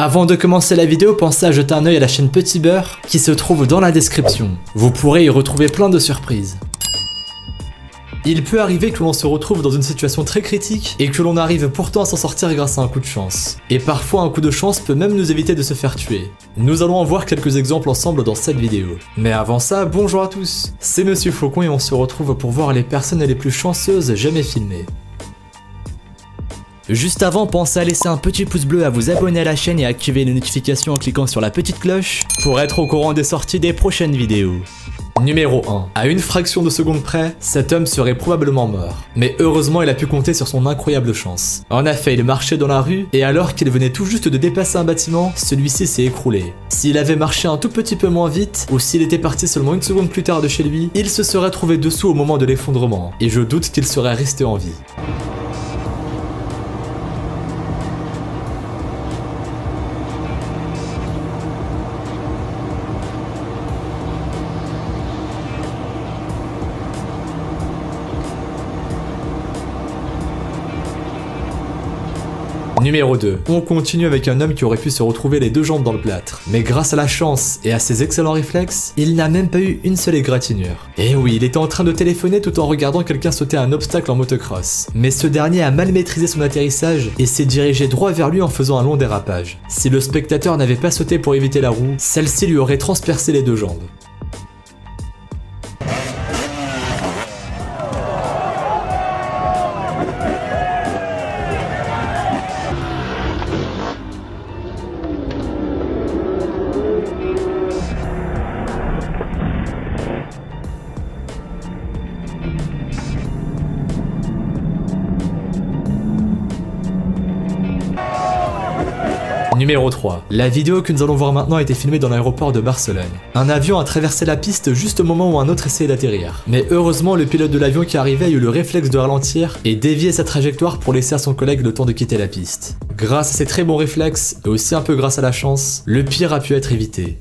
Avant de commencer la vidéo, pensez à jeter un œil à la chaîne Petit Beurre qui se trouve dans la description. Vous pourrez y retrouver plein de surprises. Il peut arriver que l'on se retrouve dans une situation très critique et que l'on arrive pourtant à s'en sortir grâce à un coup de chance. Et parfois un coup de chance peut même nous éviter de se faire tuer. Nous allons en voir quelques exemples ensemble dans cette vidéo. Mais avant ça, bonjour à tous, c'est Monsieur Faucon et on se retrouve pour voir les personnes les plus chanceuses jamais filmées. Juste avant, pensez à laisser un petit pouce bleu, à vous abonner à la chaîne et à activer les notifications en cliquant sur la petite cloche pour être au courant des sorties des prochaines vidéos. Numéro 1. À une fraction de seconde près, cet homme serait probablement mort. Mais heureusement, il a pu compter sur son incroyable chance. En effet, il marchait dans la rue et alors qu'il venait tout juste de dépasser un bâtiment, celui-ci s'est écroulé. S'il avait marché un tout petit peu moins vite, ou s'il était parti seulement une seconde plus tard de chez lui, il se serait trouvé dessous au moment de l'effondrement. Et je doute qu'il serait resté en vie. Numéro 2. On continue avec un homme qui aurait pu se retrouver les deux jambes dans le plâtre. Mais grâce à la chance et à ses excellents réflexes, il n'a même pas eu une seule égratignure. Et oui, il était en train de téléphoner tout en regardant quelqu'un sauter un obstacle en motocross. Mais ce dernier a mal maîtrisé son atterrissage et s'est dirigé droit vers lui en faisant un long dérapage. Si le spectateur n'avait pas sauté pour éviter la roue, celle-ci lui aurait transpercé les deux jambes. Numéro 3. La vidéo que nous allons voir maintenant a été filmée dans l'aéroport de Barcelone. Un avion a traversé la piste juste au moment où un autre essayait d'atterrir. Mais heureusement, le pilote de l'avion qui arrivait a eu le réflexe de ralentir et dévier sa trajectoire pour laisser à son collègue le temps de quitter la piste. Grâce à ces très bons réflexes, et aussi un peu grâce à la chance, le pire a pu être évité.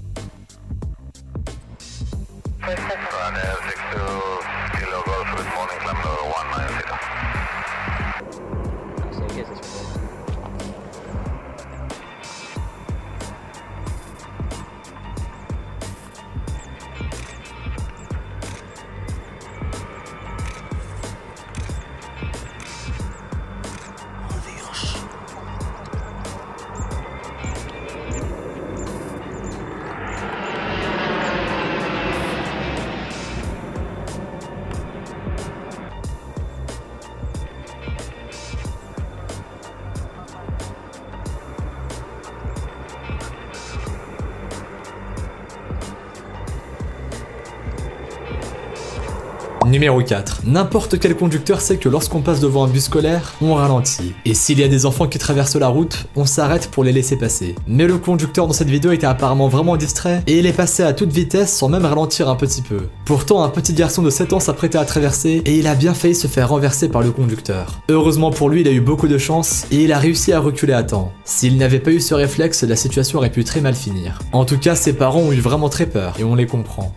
Numéro 4. N'importe quel conducteur sait que lorsqu'on passe devant un bus scolaire, on ralentit. Et s'il y a des enfants qui traversent la route, on s'arrête pour les laisser passer. Mais le conducteur dans cette vidéo était apparemment vraiment distrait et il est passé à toute vitesse sans même ralentir un petit peu. Pourtant, un petit garçon de 7 ans s'apprêtait à traverser et il a bien failli se faire renverser par le conducteur. Heureusement pour lui, il a eu beaucoup de chance et il a réussi à reculer à temps. S'il n'avait pas eu ce réflexe, la situation aurait pu très mal finir. En tout cas, ses parents ont eu vraiment très peur et on les comprend.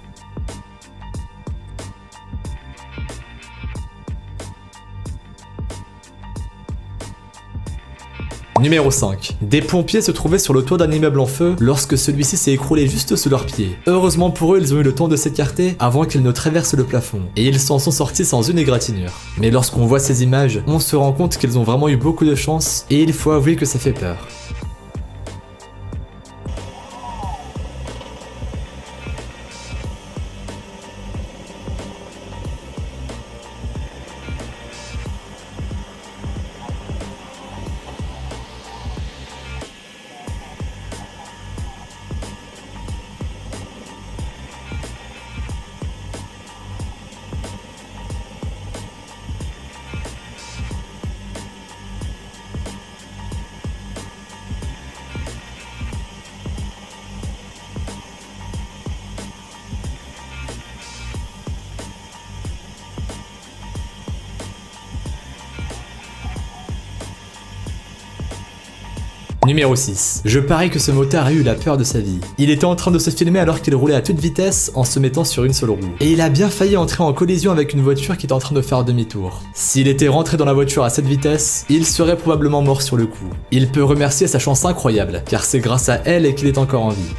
Numéro 5. Des pompiers se trouvaient sur le toit d'un immeuble en feu lorsque celui-ci s'est écroulé juste sous leurs pieds. Heureusement pour eux, ils ont eu le temps de s'écarter avant qu'ils ne traversent le plafond, et ils s'en sont sortis sans une égratignure. Mais lorsqu'on voit ces images, on se rend compte qu'ils ont vraiment eu beaucoup de chance, et il faut avouer que ça fait peur. Numéro 6. Je parie que ce motard a eu la peur de sa vie. Il était en train de se filmer alors qu'il roulait à toute vitesse en se mettant sur une seule roue. Et il a bien failli entrer en collision avec une voiture qui était en train de faire demi-tour. S'il était rentré dans la voiture à cette vitesse, il serait probablement mort sur le coup. Il peut remercier sa chance incroyable, car c'est grâce à elle qu'il est encore en vie.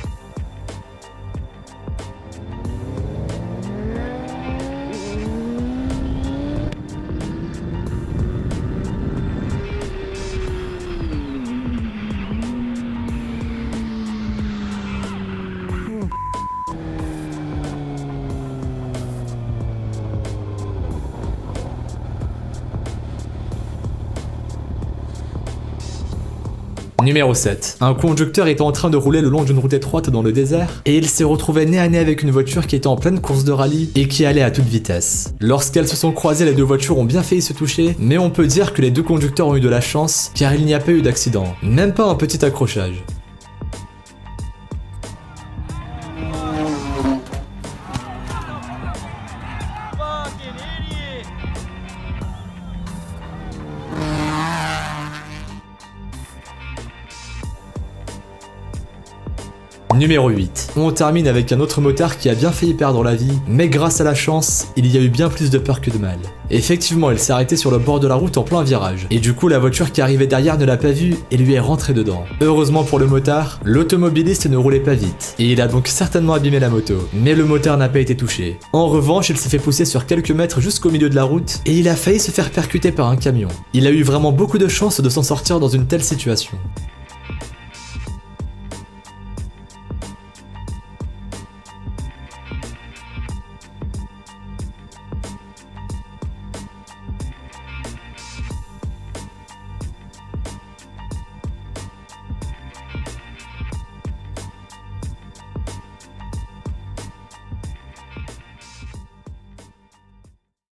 Numéro 7. Un conducteur était en train de rouler le long d'une route étroite dans le désert et il s'est retrouvé nez à nez avec une voiture qui était en pleine course de rallye et qui allait à toute vitesse. Lorsqu'elles se sont croisées, les deux voitures ont bien failli se toucher, mais on peut dire que les deux conducteurs ont eu de la chance car il n'y a pas eu d'accident, même pas un petit accrochage. Numéro 8. On termine avec un autre motard qui a bien failli perdre la vie, mais grâce à la chance, il y a eu bien plus de peur que de mal. Effectivement, il s'est arrêté sur le bord de la route en plein virage, et du coup la voiture qui arrivait derrière ne l'a pas vu et lui est rentrée dedans. Heureusement pour le motard, l'automobiliste ne roulait pas vite, et il a donc certainement abîmé la moto, mais le motard n'a pas été touché. En revanche, il s'est fait pousser sur quelques mètres jusqu'au milieu de la route, et il a failli se faire percuter par un camion. Il a eu vraiment beaucoup de chance de s'en sortir dans une telle situation.